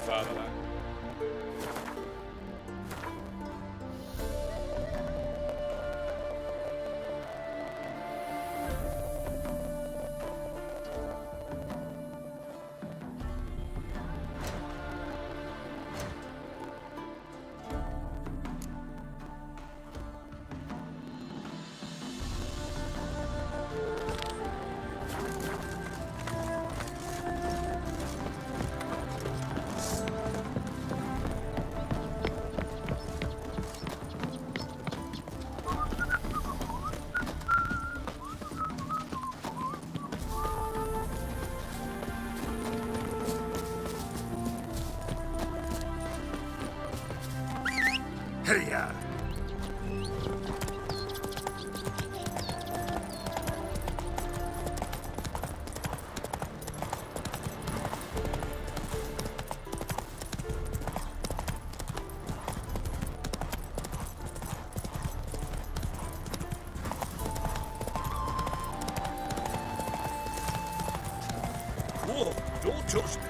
fatherland. Hiya! Whoa, don't touch me.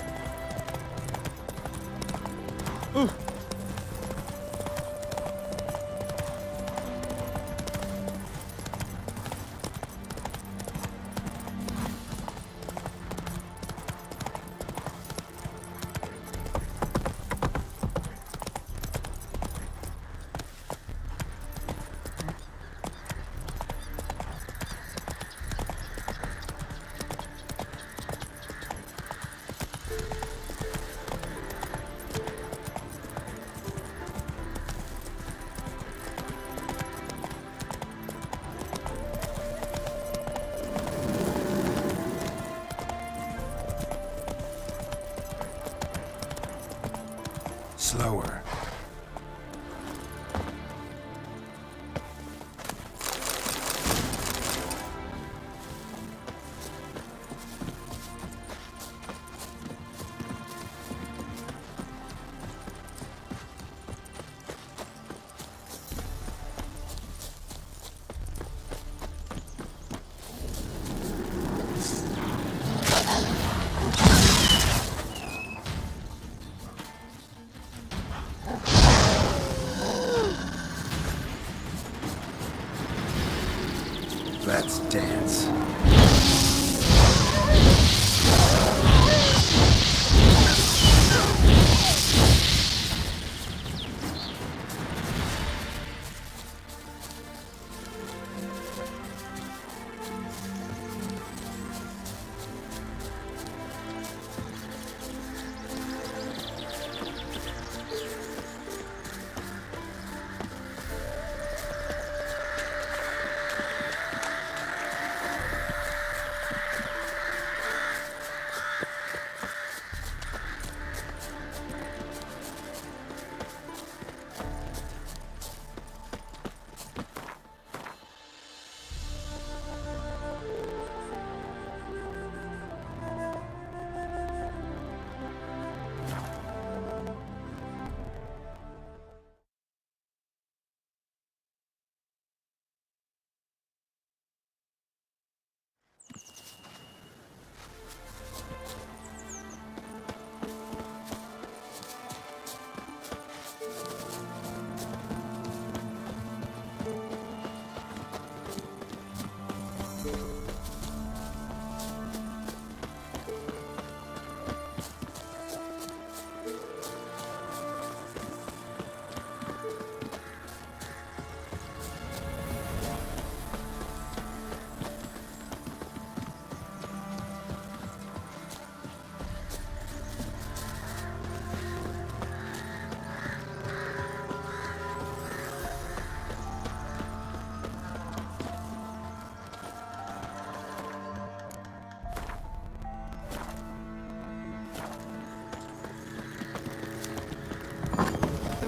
Slower. Let's dance.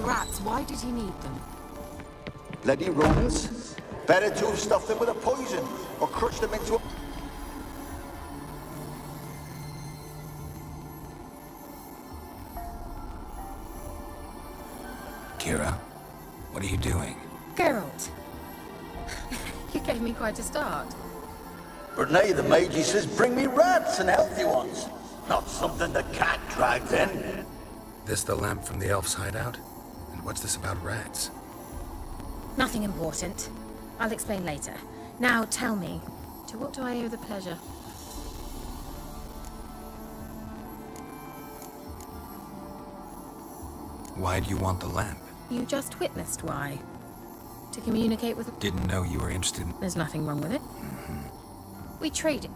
Rats, why did he need them? Bloody rodents. Better to have stuffed them with a poison, or crushed them into a... Kira, what are you doing? Geralt. You gave me quite a start. But now the mage says bring me rats and healthy ones. Not something the cat dragged in. This the lamp from the elf's hideout? And what's this about rats? Nothing important. I'll explain later. Now tell me, to what do I owe the pleasure? Why do you want the lamp? You just witnessed why. To communicate with... Didn't know you were interested in... There's nothing wrong with it. We traded.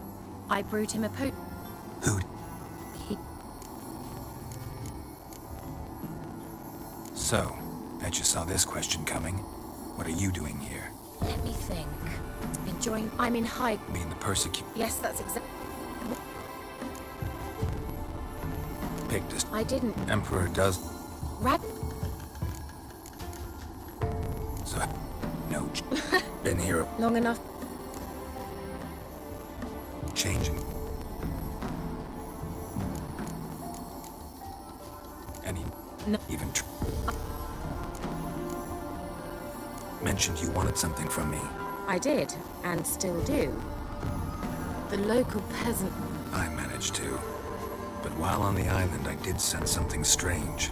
I brewed him a pot. Who? He... So, bet you saw this question coming. What are you doing here? Let me think. Enjoying... I'm in high... Being the persecute... Yes, that's exactly... Pictus. I didn't... Emperor does... Rat... So... No... Been here... Long enough. Changing. Any... No. Even... Mentioned you wanted something from me. I did, and still do. The local peasant... I managed to. But while on the island, I did sense something strange.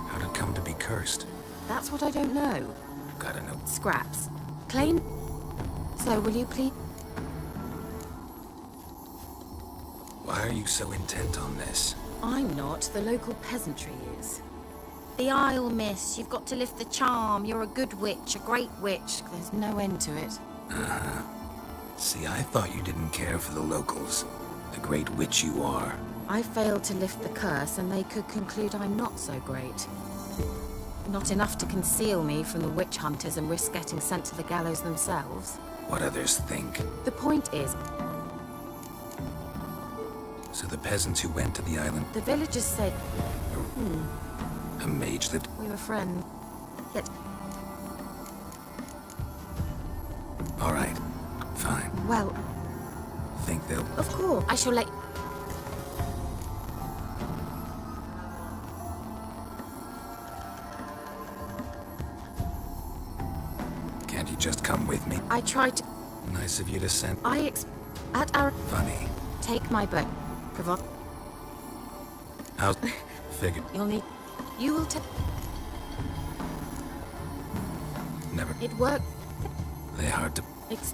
How'd it come to be cursed? That's what I don't know. Gotta know. Scraps. Claim... So, will you please... Why are you so intent on this? I'm not. The local peasantry is. The Isle, miss. You've got to lift the charm. You're a good witch, a great witch. There's no end to it. See, I thought you didn't care for the locals. The great witch you are. I failed to lift the curse, and they could conclude I'm not so great. Not enough to conceal me from the witch hunters and risk getting sent to the gallows themselves. What others think. The point is, So the peasants who went to the island, the villagers said a mage that... we were friends. Yet, All right, fine. well, Think they'll... of course, I shall let... Can't you just come with me? I tried to... Nice of you to send... At our... Funny. Take my boat. How's... Figured. You'll need... You will take... Never... It worked. They hard to...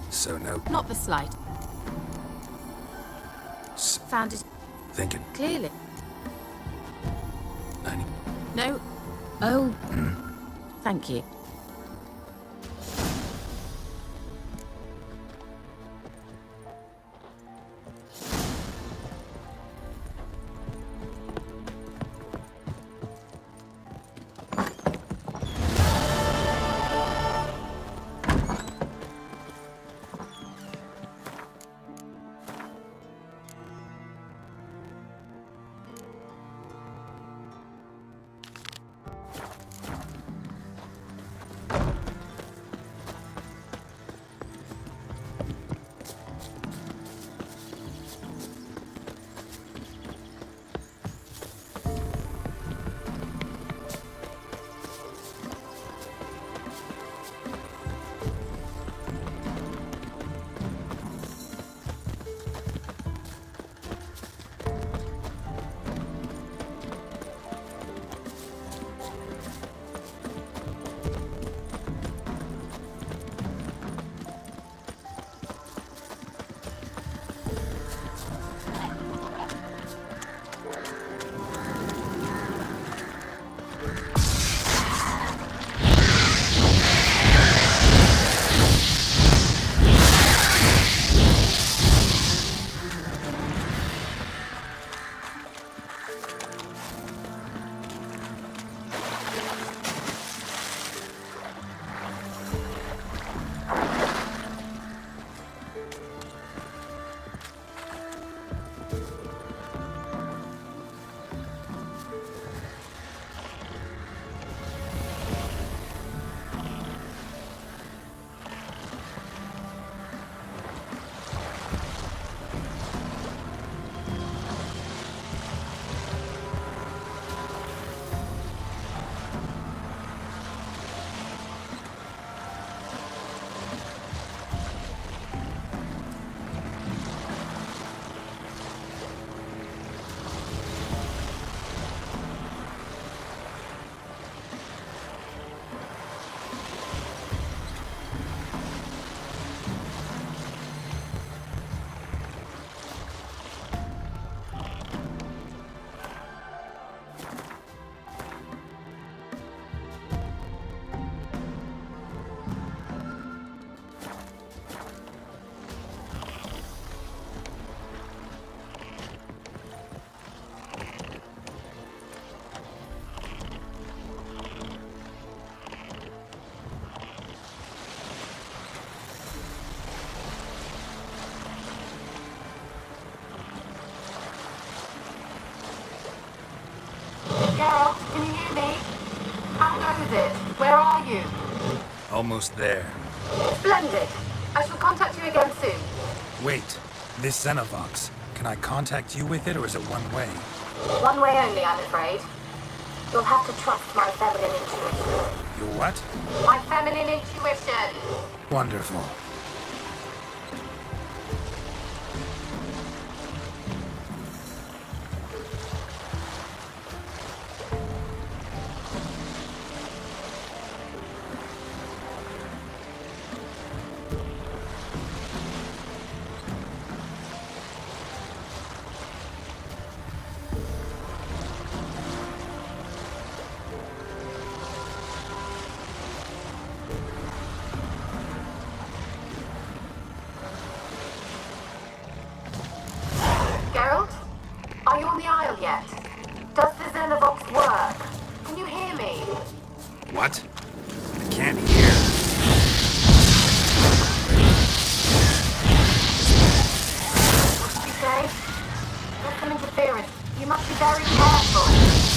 So no... Not the slight. Found it Thinking... clearly. 90... No. Oh. Thank you. is it? Where are you? Almost there. Splendid. I shall contact you again soon. Wait, this Xenovox. Can I contact you with it, or is it one way? One way only, I'm afraid. You'll have to trust my feminine intuition. Your what? My feminine intuition. Wonderful. Geralt? Are you on the Isle yet? Does the Xenovox work? Can you hear me? What? I can't hear. What did you say? There's some interference. You must be very careful.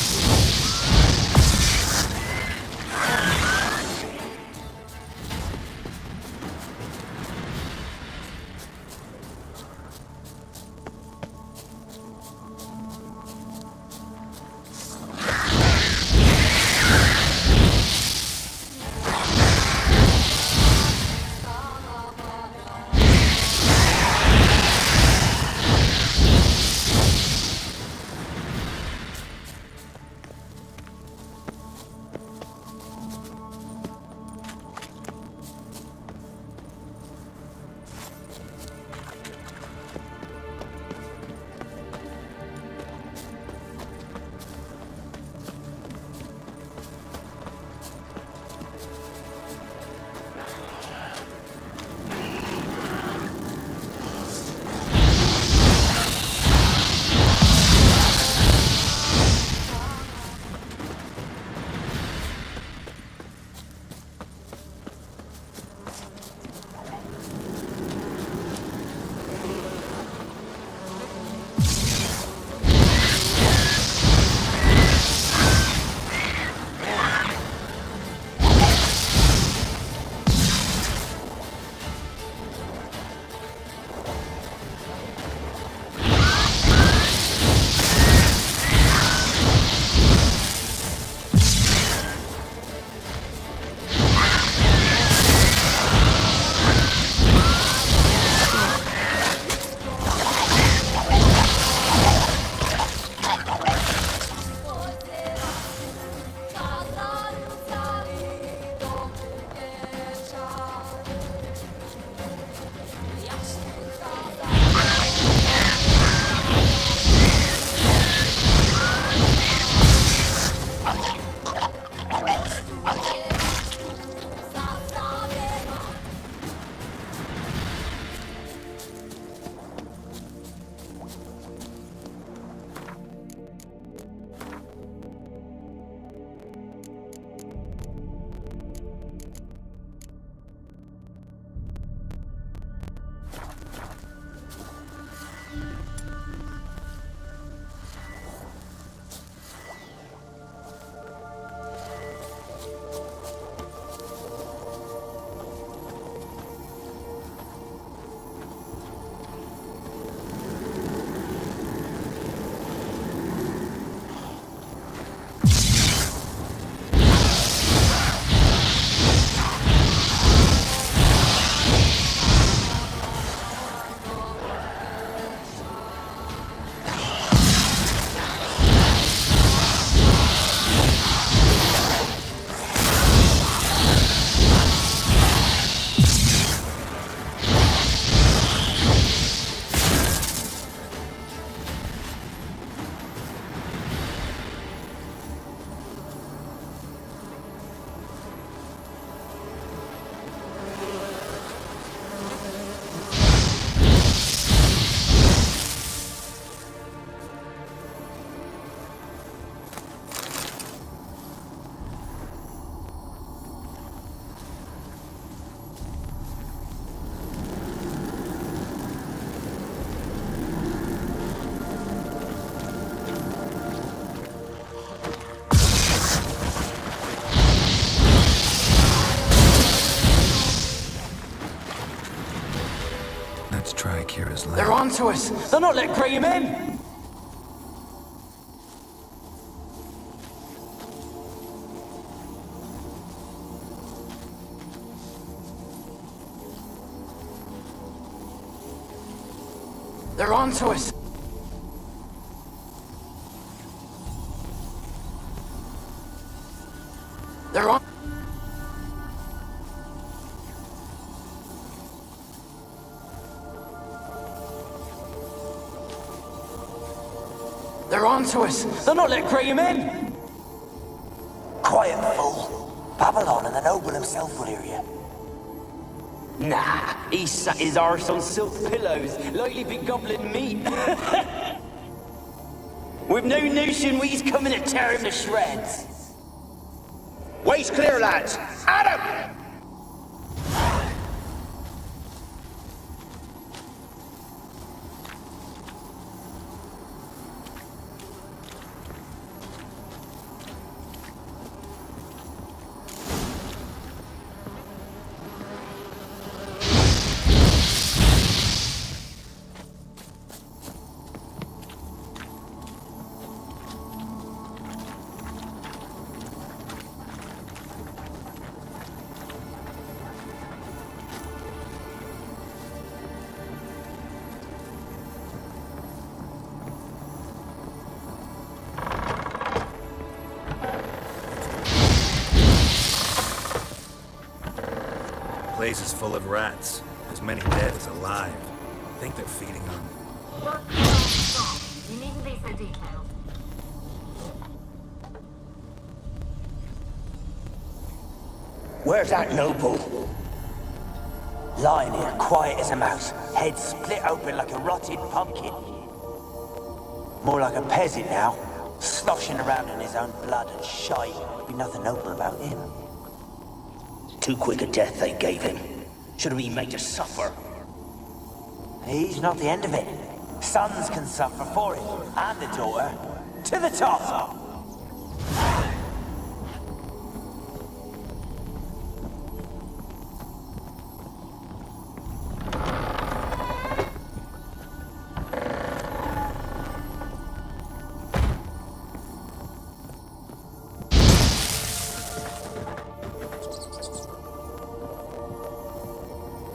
Kira's lab. They're onto us! They'll not let Graham in! They're onto us! They're on... They're onto us! They'll not let Graham in! Quiet, fool. Babylon and the noble himself will hear you. Nah, he sat his arse on silk pillows, likely be gobbling meat. With no notion we's coming to tear him to shreds. Way's clear, lads! Adam! The place is full of rats. As many dead as alive. I think they're feeding on... You needn't be so detailed. Where's that noble? Lying here, quiet as a mouse, head split open like a rotted pumpkin. More like a peasant now, sloshing around in his own blood and shite. Be nothing noble about him. Too quick a death they gave him. Should have been made to suffer. He's not the end of it. Sons can suffer for it, and the daughter. To the top!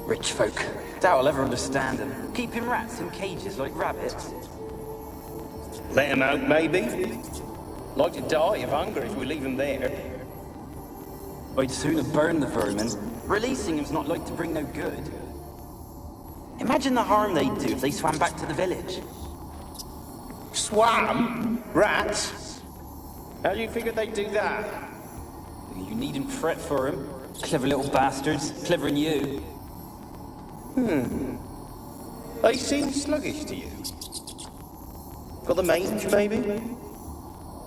Rich folk. Doubt I'll ever understand them. Keeping rats in cages like rabbits. Let him out, maybe? Like to die of hunger if we leave him there. I'd sooner burn the vermin. Releasing him's not like to bring no good. Imagine the harm they'd do if they swam back to the village. Swam? Rats? How do you figure they'd do that? You needn't fret for him. Clever little bastards. Clever than you. They seem sluggish to you. Got the mange, maybe?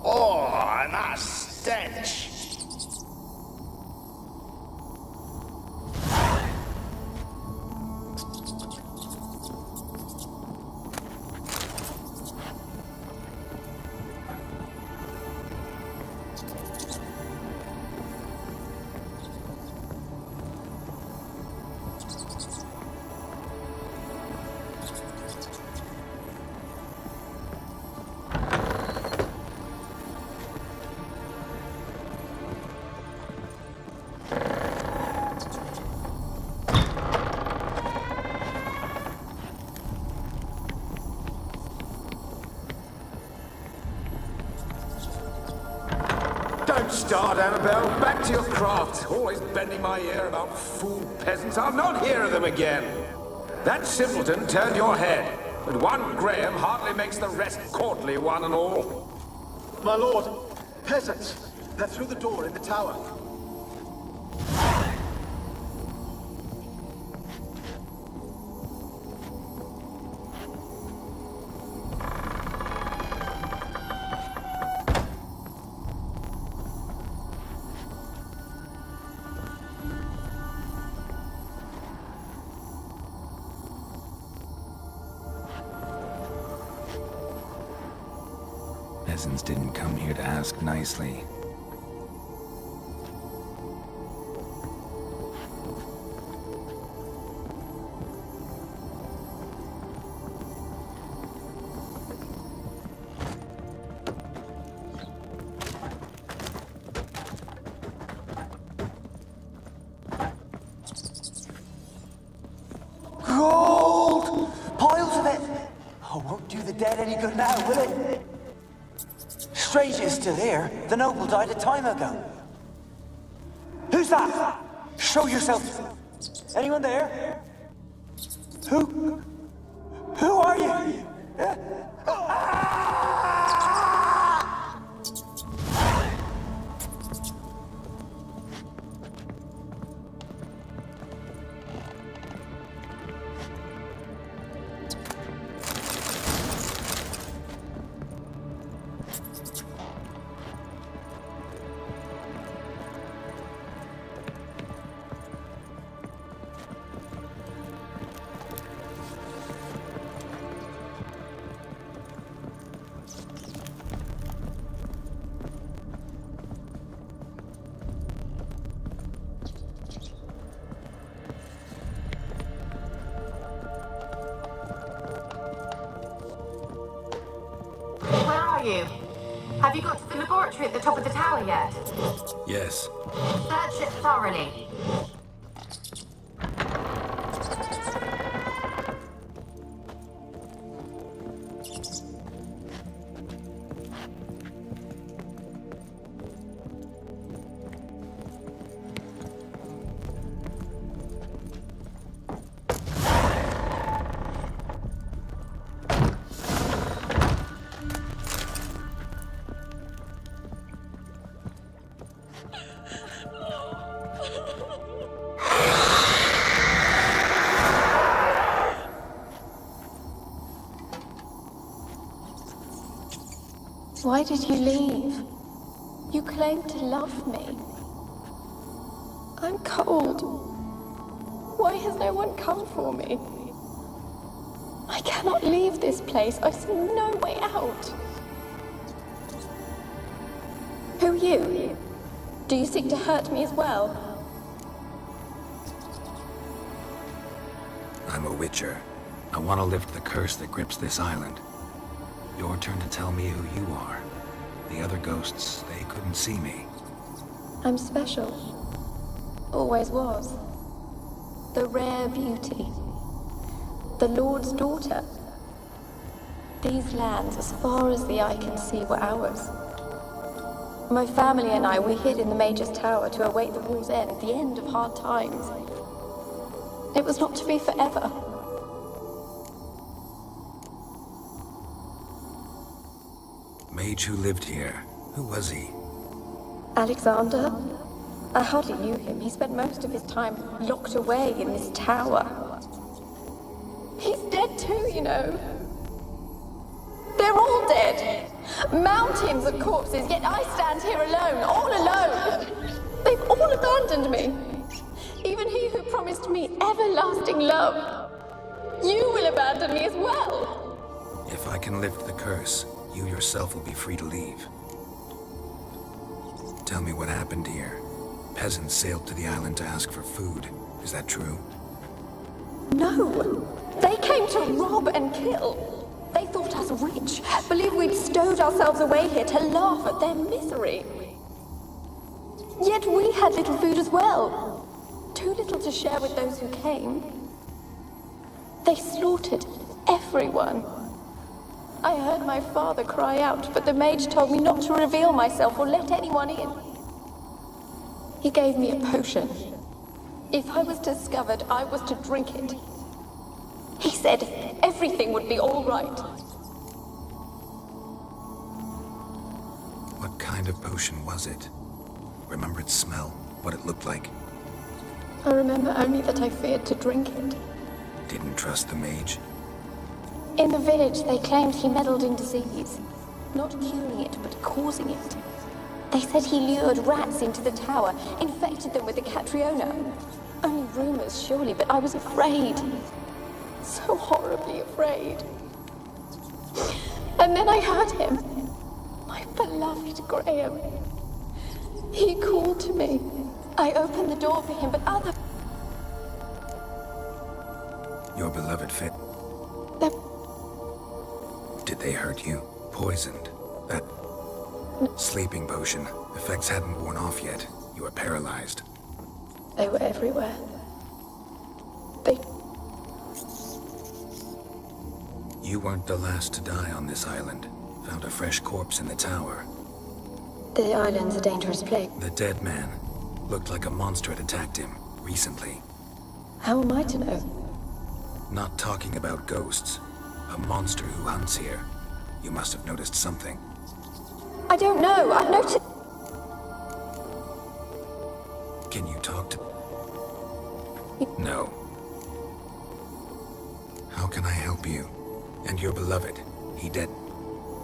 Oh, and that stench! Don't start, Annabelle. Back to your craft. Always bending my ear about fool peasants. I'll not hear of them again. That simpleton turned your head, but one Graham hardly makes the rest courtly, one and all. My lord, peasants. They're through the door in the tower. Peasants didn't come here to ask nicely. dead any good now, will it? Strange it's still here. The noble died a time ago. Who's that? Show yourself. Anyone there? Who are you? Have you got to the laboratory at the top of the tower yet? Yes. Search it thoroughly. Why did you leave? You claimed to love me. I'm cold. Why has no one come for me? I cannot leave this place. I see no way out. Who are you? Do you seek to hurt me as well? I'm a witcher. I want to lift the curse that grips this island. Your turn to tell me who you are. The other ghosts, they couldn't see me. I'm special. Always was. The rare beauty. The Lord's daughter. These lands, as far as the eye can see, were ours. My family and I, we hid in the Mage's Tower to await the war's end, the end of hard times. It was not to be forever. Mage who lived here. Who was he? Alexander? I hardly knew him. He spent most of his time locked away in this tower. He's dead too, you know. They're all dead. Mountains of corpses, yet I stand here alone, all alone. They've all abandoned me. Even he who promised me everlasting love. You will abandon me as well. If I can lift the curse, you yourself will be free to leave. Tell me what happened here. Peasants sailed to the island to ask for food. Is that true? No. They came to rob and kill. They thought us rich, believed we'd stowed ourselves away here to laugh at their misery. Yet we had little food as well. Too little to share with those who came. They slaughtered everyone. I heard my father cry out, but the mage told me not to reveal myself or let anyone in. He gave me a potion. If I was discovered, I was to drink it. He said everything would be all right. What kind of potion was it? Remember its smell? What it looked like? I remember only that I feared to drink it. Didn't trust the mage? In the village, they claimed he meddled in disease. Not curing it, but causing it. They said he lured rats into the tower, infected them with the Catriona. Only rumors, surely, but I was afraid. So horribly afraid. And then I heard him. My beloved Graham. He called to me. I opened the door for him, but other... Your beloved Fit. Did they hurt you? Poisoned? That sleeping potion. Effects hadn't worn off yet. You were paralyzed. They were everywhere. You weren't the last to die on this island. Found a fresh corpse in the tower. The island's a dangerous place. The dead man. Looked like a monster had attacked him, recently. How am I to know? Not talking about ghosts. A monster who hunts here. You must have noticed something. I don't know. I've noticed... Can you talk to... No. How can I help you? And your beloved, he dead.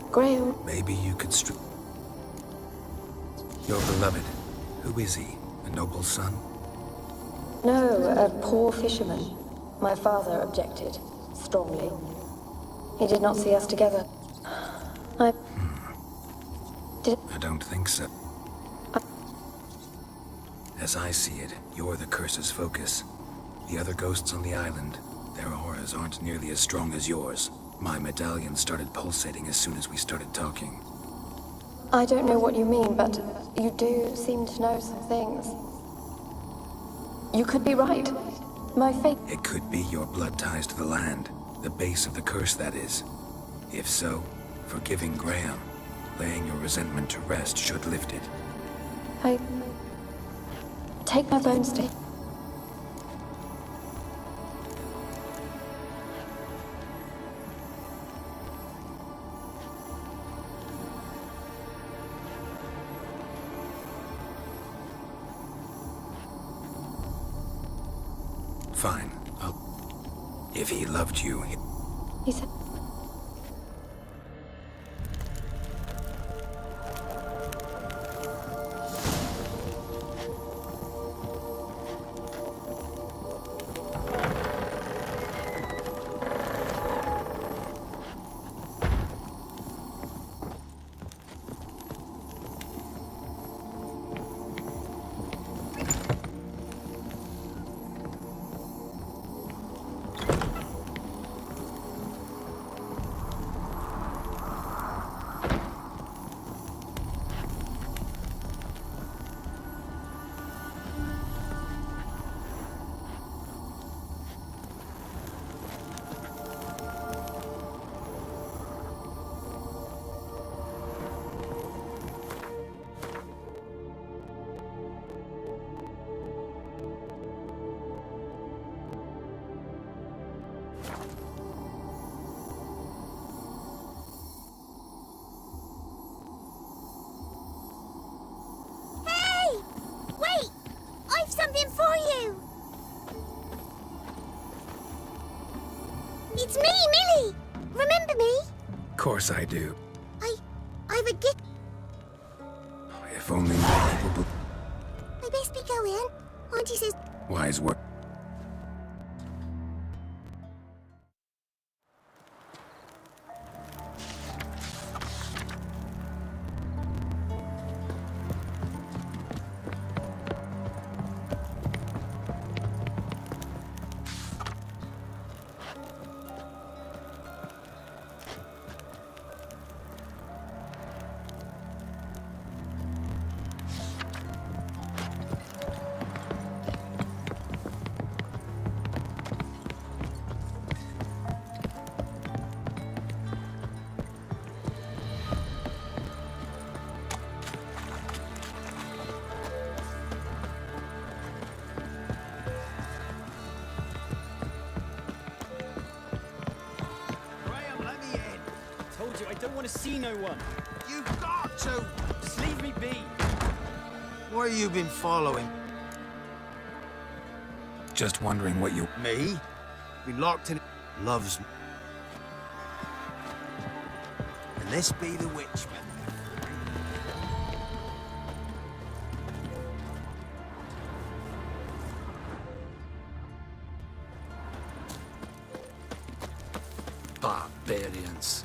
Graham. Maybe you could Your beloved, who is he? A noble son? No, a poor fisherman. My father objected, strongly. He did not see us together. I don't think so. As I see it, you're the curse's focus. The other ghosts on the island, their auras aren't nearly as strong as yours. My medallion started pulsating as soon as we started talking. I don't know what you mean, but you do seem to know some things. You could be right. My fate... It could be your blood ties to the land. The base of the curse, that is. If so, forgiving Graham, laying your resentment to rest should lift it. I... Take my bones, Dave. Fine. If he loved you... He said... Something for you! It's me, Millie! Remember me? Of course I do. I've a gift. If only more people... I best be going. Auntie says... Wise work. I don't want to see no one. You've got to! Just leave me be. Why you been following? Just wondering what you... Me? Been locked in... Loves me. And this be the witchman. Barbarians.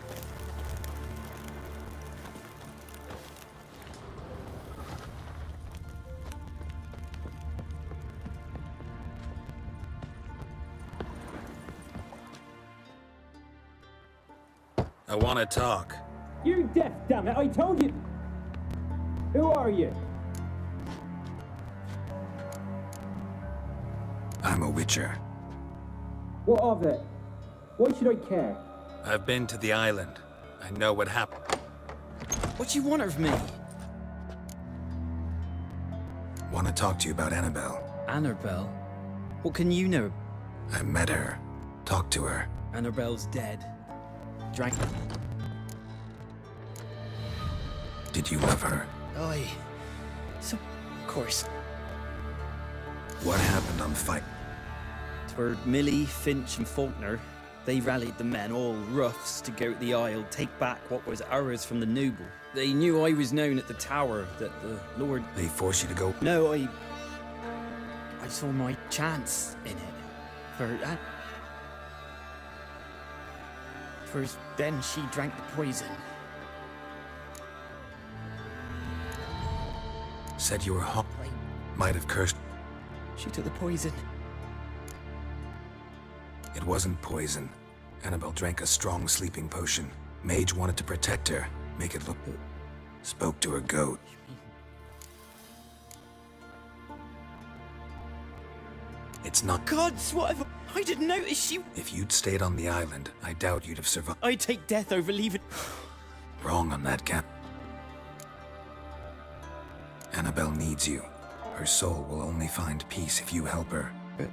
I want to talk. You're deaf, damn it! I told you. Who are you? I'm a witcher. What of it? Why should I care? I've been to the island. I know what happened. What do you want of me? Want to talk to you about Annabelle. Annabelle? What can you know? I met her. Talked to her. Annabelle's dead. Drank. Did you love her? Aye. So, of course. What happened on fight? Twere Millie, Finch and Faulkner. They rallied the men, all roughs, to go to the Isle, take back what was ours from the noble. They knew I was known at the tower, that the Lord... They forced you to go? No, I saw my chance in it. For then she drank the poison. Said you were hot. Might have cursed. She took the poison. It wasn't poison. Annabelle drank a strong sleeping potion. Mage wanted to protect her, make it look... Spoke to her goat. It's not... Gods, what have I didn't notice she... If you'd stayed on the island, I doubt you'd have survived. I'd take death over leaving... Wrong on that, Cap. Annabelle needs you. Her soul will only find peace if you help her. But...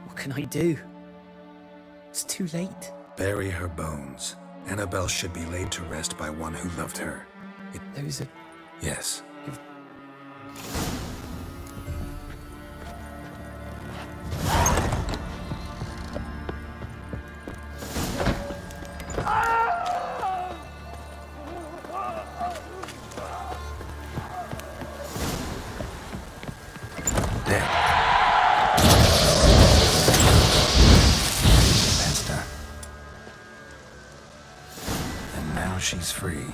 what can I do? It's too late. Bury her bones. Annabelle should be laid to rest by one who loved her. Those are... Yes. She's free.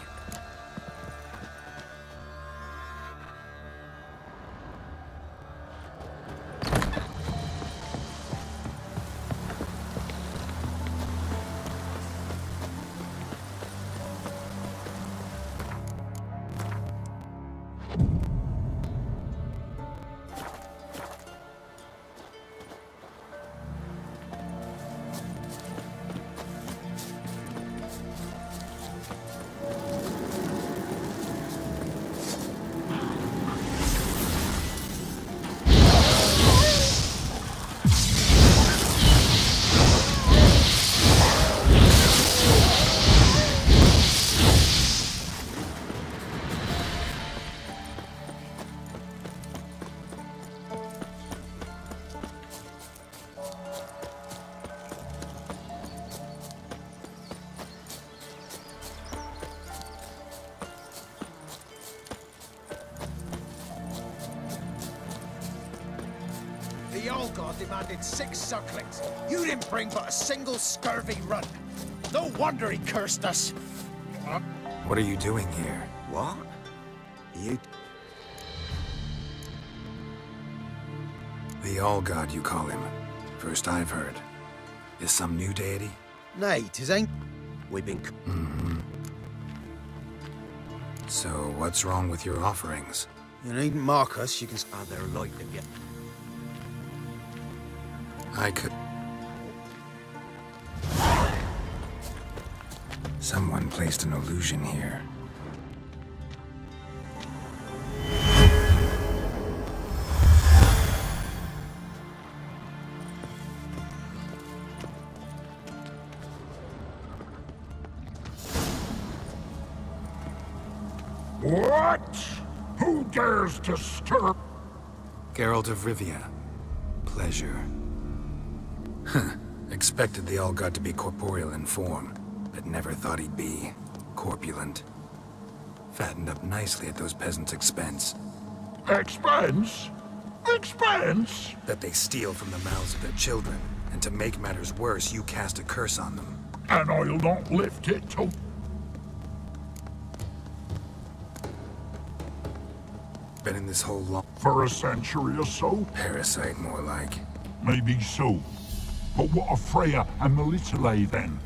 The old god demanded 6 sucklings. You didn't bring but a single scurvy run. No wonder he cursed us. What are you doing here? What? You... The All-God, you call him. First I've heard. Is some new deity? Nay, 'tis ain't. We've been... So, what's wrong with your offerings? You needn't mock us, you can... Ah, they're like to get... I could... Someone placed an illusion here. What? Who dares to stir? Geralt of Rivia. Pleasure. Expected the All-God to be corporeal in form, but never thought he'd be corpulent. Fattened up nicely at those peasants' expense. Expense? Expense? That they steal from the mouths of their children, and to make matters worse, you cast a curse on them. And I'll not lift it till... Been in this hole long... For a century or so? Parasite, more like. Maybe so. But what of Freya and Melitele then,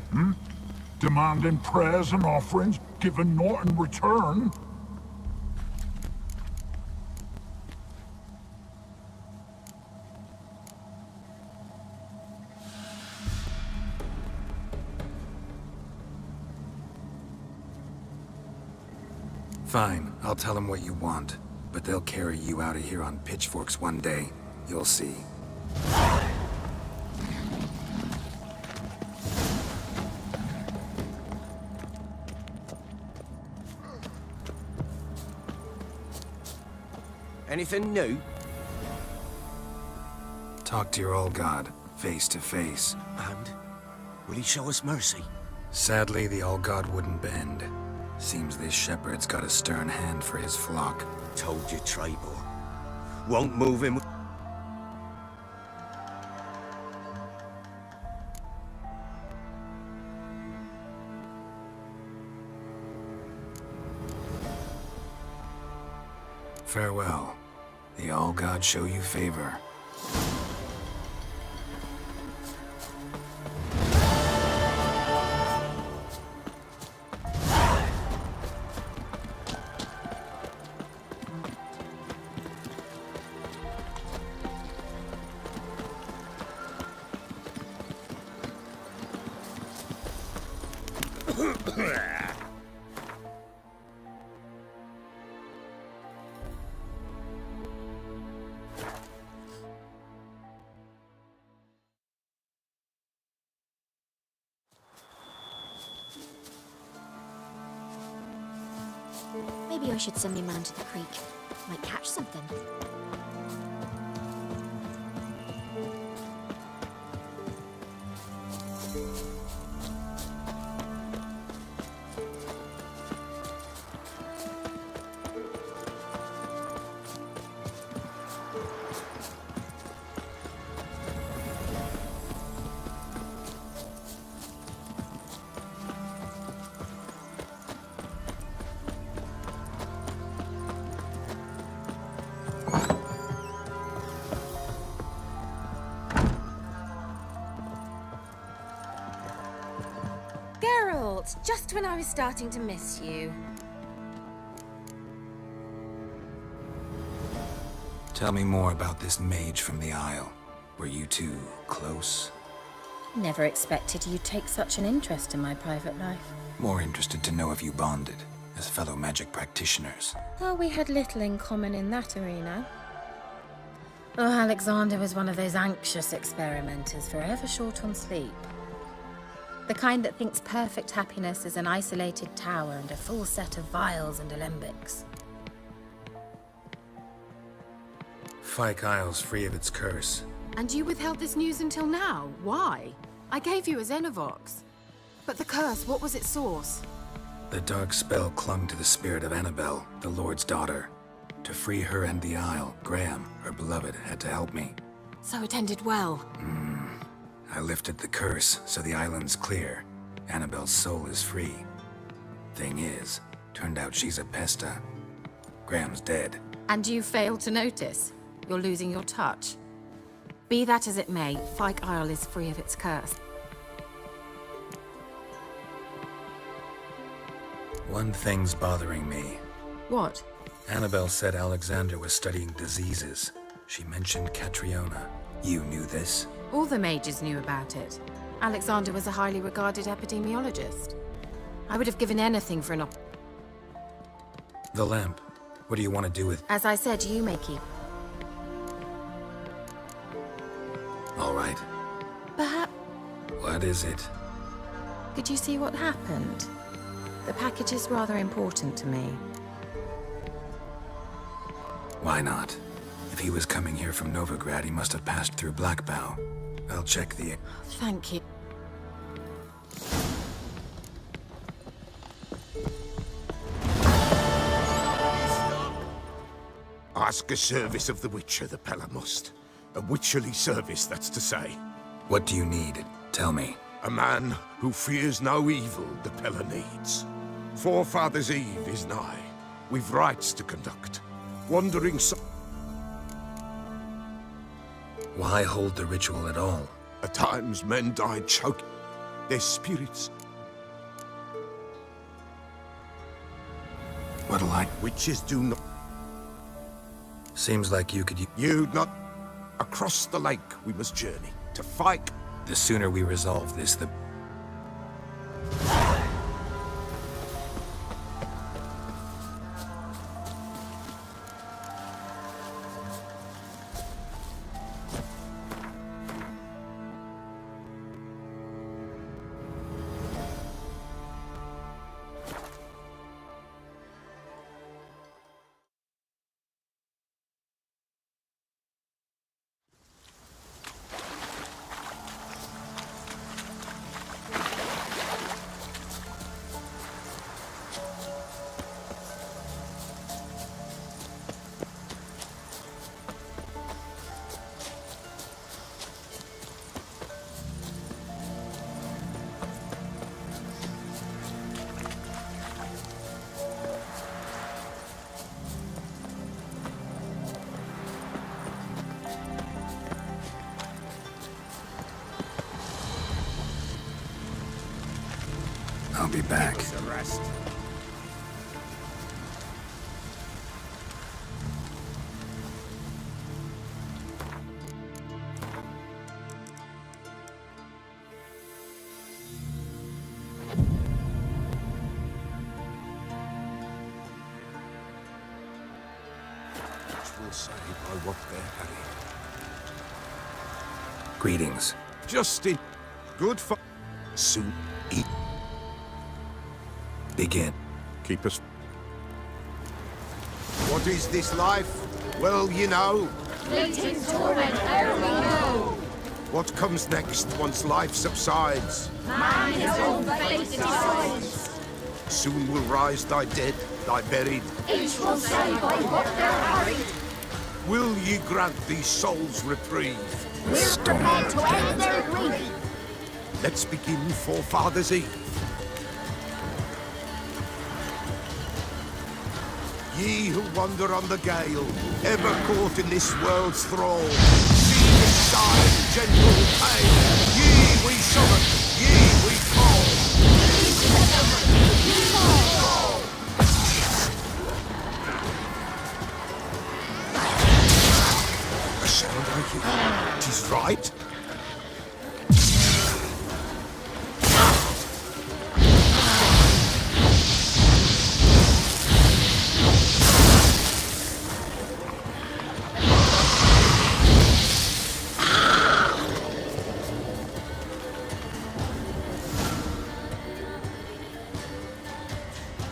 Demanding prayers and offerings, given naught in return? Fine, I'll tell them what you want. But they'll carry you out of here on pitchforks one day. You'll see. Anything new? Talk to your old god, face to face. And? Will he show us mercy? Sadly, the old god wouldn't bend. Seems this shepherd's got a stern hand for his flock. Told you, Traitor. Won't move him. Farewell. The all god show you favor. Maybe I should send me man to the creek. Might catch something. Just when I was starting to miss you. Tell me more about this mage from the Isle. Were you two close? Never expected you'd take such an interest in my private life. More interested to know if you bonded, as fellow magic practitioners. Oh, we had little in common in that arena. Oh, Alexander was one of those anxious experimenters, forever short on sleep. The kind that thinks perfect happiness is an isolated tower and a full set of vials and alembics. Fyke Isle's free of its curse. And you withheld this news until now? Why? I gave you a Xenovox. But the curse, what was its source? The dark spell clung to the spirit of Annabelle, the Lord's daughter. To free her and the Isle, Graham, her beloved, had to help me. So it ended well. I lifted the curse, so the island's clear. Annabelle's soul is free. Thing is, turned out she's a pesta. Graham's dead. And you failed to notice? You're losing your touch. Be that as it may, Fyke Isle is free of its curse. One thing's bothering me. What? Annabelle said Alexander was studying diseases. She mentioned Catriona. You knew this? All the mages knew about it. Alexander was a highly regarded epidemiologist. I would have given anything for an The lamp. What do you want to do with... As I said, you may keep. All right. Perhaps... What is it? Could you see what happened? The package is rather important to me. Why not? If he was coming here from Novigrad, he must have passed through Blackbow. I'll check the... Thank you. Ask a service of the Witcher, the Pella must. A witcherly service, that's to say. What do you need? Tell me. A man who fears no evil the Pella needs. Forefathers' Eve is nigh. We've rites to conduct. Wandering so... Why hold the ritual at all? At times men die choking. Their spirits... What'll I... Witches do not... Seems like you could... You'd not... Across the lake we must journey. To Fyke. The sooner we resolve this, the... I'll be back. Will say by what they're carrying. Greetings. Just in good for soon eat. Begin. Keep us. What is this life? Well, you know. Fleeting torment, ere we go. What comes next once life subsides? Man his own fate decides. Soon will rise thy dead, thy buried. Each will say by what they're harried. Will ye grant these souls reprieve? We're prepared to end their grief. Let's begin Forefathers' Eve. Ye who wander on the gale, ever caught in this world's thrall, see the sign, gentle pain. Ye we summon, ye we call. A sound I hear. 'Tis right.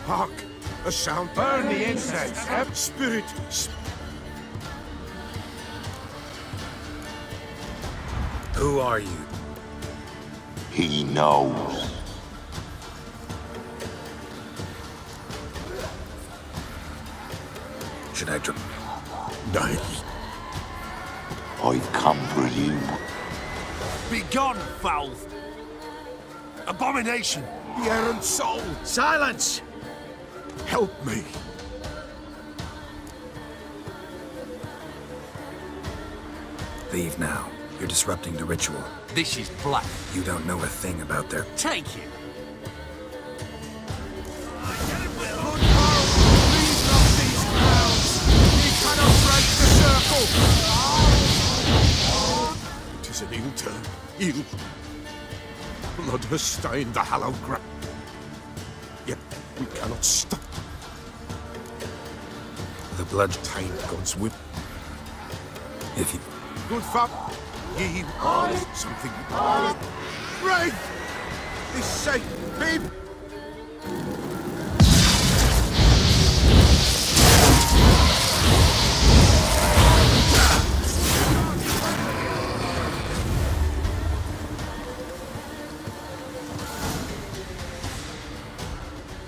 Hark! A sound. Burn the incense. Spirit. Who are you? He knows. Should I drop? Nay. I've come for you. Begone, foul! Abomination! The errant soul! Silence! Help me! Leave now. You're disrupting the ritual. This is black. You don't know a thing about their... Take it. It is an ill turn. Ill. Blood has stained the hallowed ground. Yet we cannot stop. The blood... Taint God's will. If you... Good fun. Ye... Something... Rain! This safe, babe!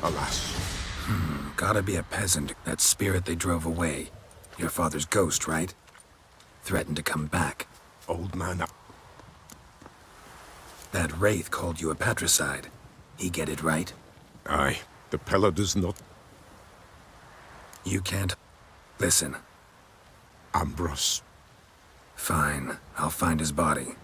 Alas. Gotta be a peasant. That spirit they drove away. Your father's ghost, right? Threatened to come back. Old man. That wraith called you a patricide. He get it right? Aye. The Pella does not... You can't... Listen. Ambrose. Fine. I'll find his body.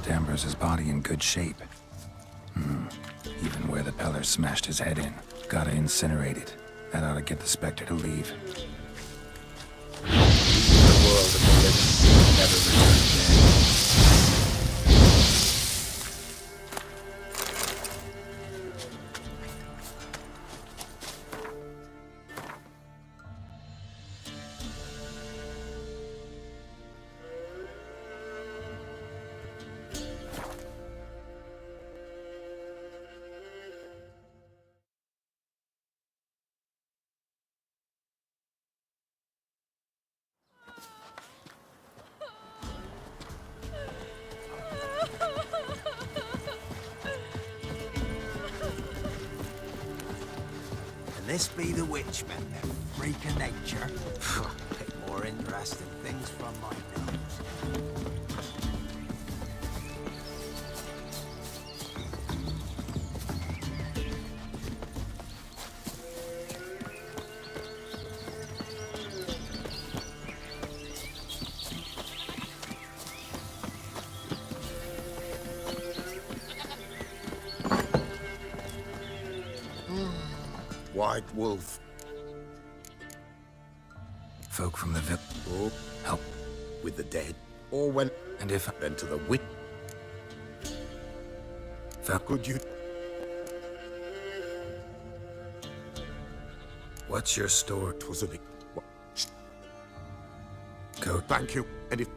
kept Ambrose's body in good shape. Even where the Peller smashed his head in. Gotta incinerate it. That ought to get the Spectre to leave. The world of the living never return again. This be the witchmen, them freak of nature. Pick more interesting things from my nose. White Wolf. Folk from the village. Oh, Help. with the dead. Or when... And if... Then to the wit... Could you... What's your store? It was a... Go. Thank you. And if...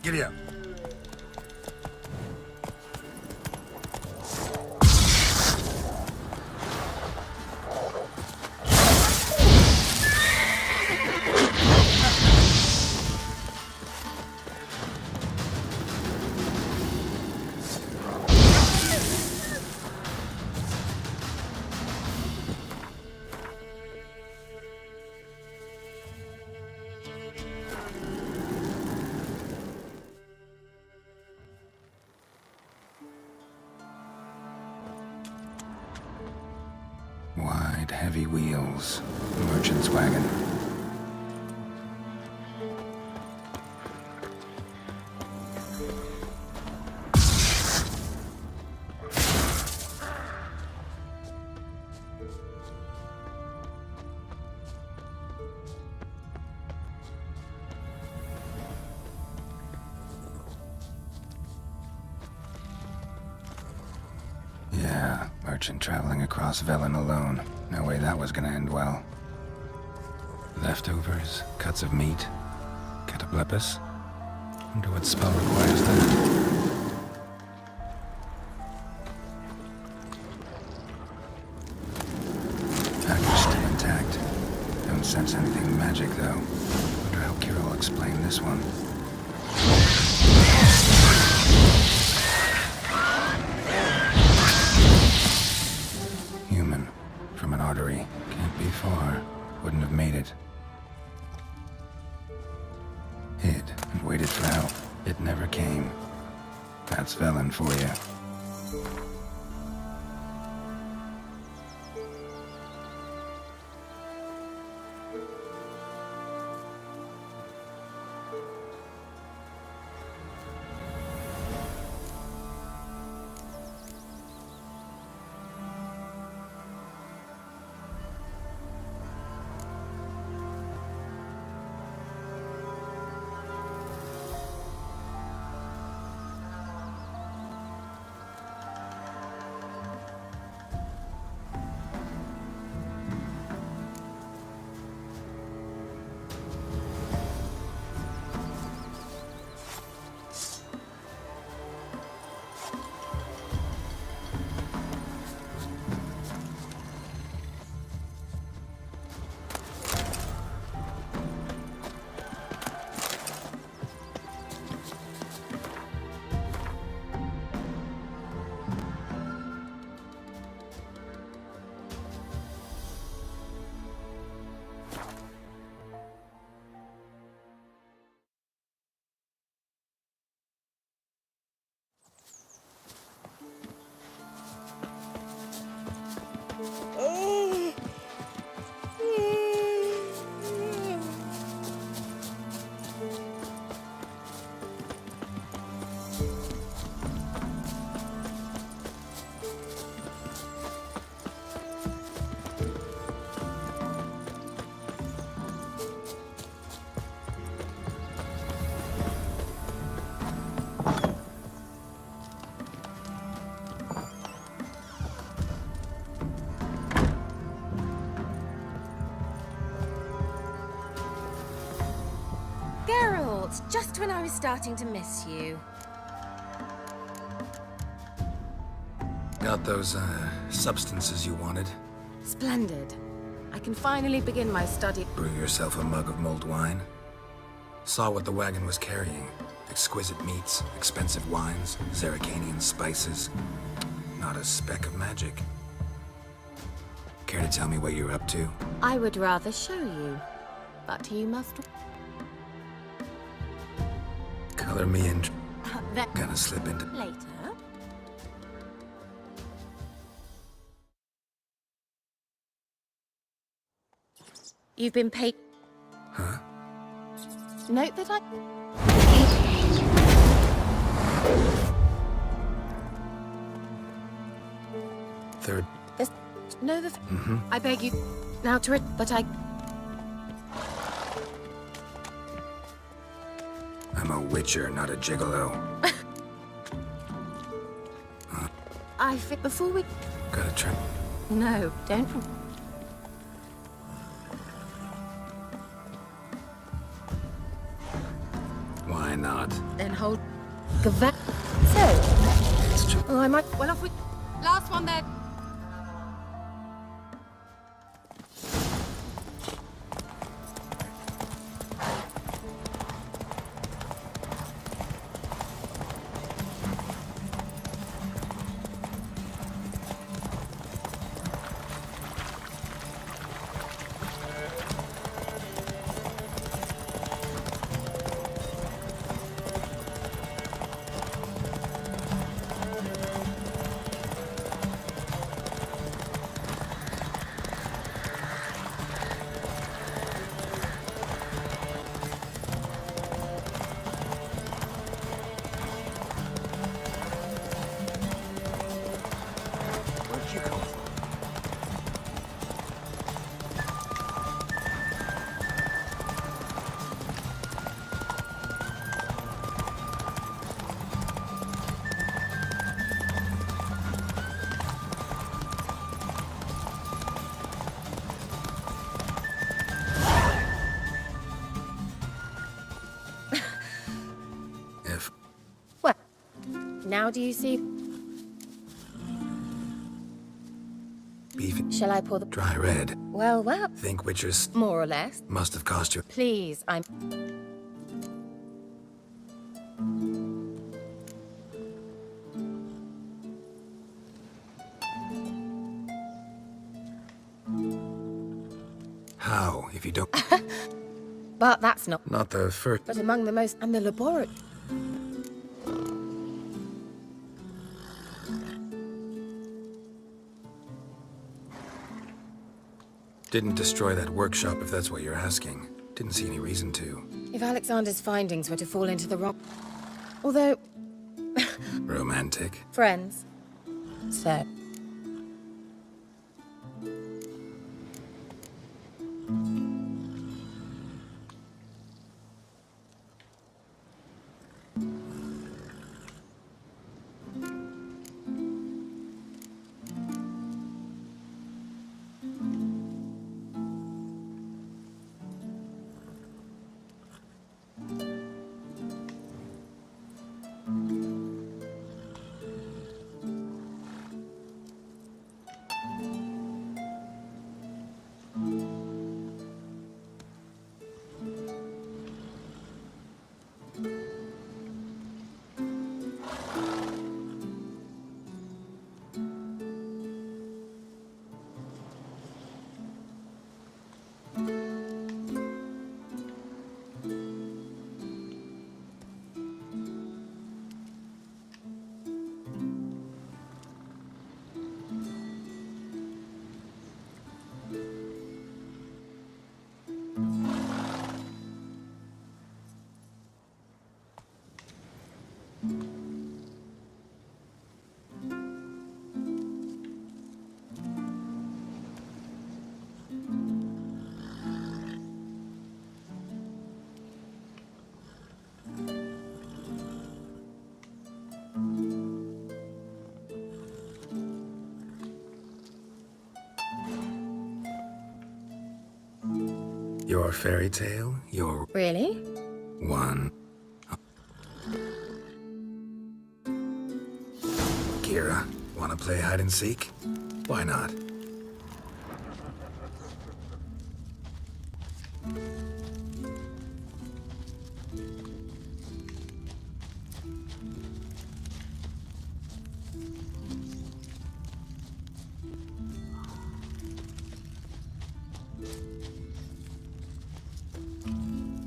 Giddy up. Light, heavy wheels. Merchant's wagon. Yeah, merchant traveling across Velen alone. No way that was gonna end well. Leftovers, cuts of meat, cataplepis. Wonder what spell requires that. Package still intact. Don't sense anything magic though. Wonder how Kira will explain this one. Human. From an artery. Can't be far. Wouldn't have made it. Hid and waited for help. It never came. That's Velen for you. Just when I was starting to miss you. Got those, substances you wanted? Splendid. I can finally begin my study. Brew yourself a mug of mulled wine? Saw what the wagon was carrying. Exquisite meats, expensive wines, Zerrikanian spices. Not a speck of magic. Care to tell me what you're up to? I would rather show you, but you must... Color me in. That... Gonna slip into... Later. You've been paid... Huh? Note that I... Third. This... No, the... Mm-hmm. I beg you... Now to it, but I... I'm a witcher, not a gigolo. I fit before we... Gotta try... No, don't... Why not? Then hold... Gava... So... Oh, I might... Well, off we... Last one there. Now do you see? Beef. Shall I pour the... Dry red. Well, well. Think Witcher's More or less. must have cost you. Please, I'm... How, if you don't... But that's not... Not the first... But among the most... And the laboratory... Didn't destroy that workshop, if that's what you're asking. Didn't see any reason to. If Alexander's findings were to fall into the wrong... Although... Romantic. Friends. So... Your fairy tale? Your... Really? One. Kira, wanna play hide and seek? Why not?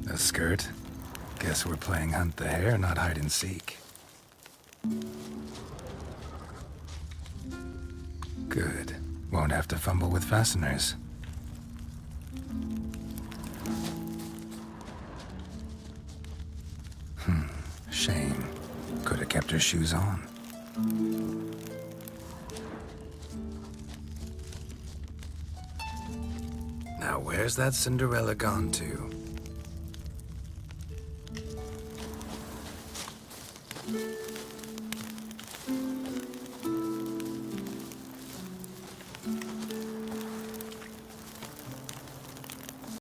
A skirt? Guess we're playing hunt the hare, not hide and seek. Good. Won't have to fumble with fasteners. Shame. Could have kept her shoes on. Now where's that Cinderella gone to?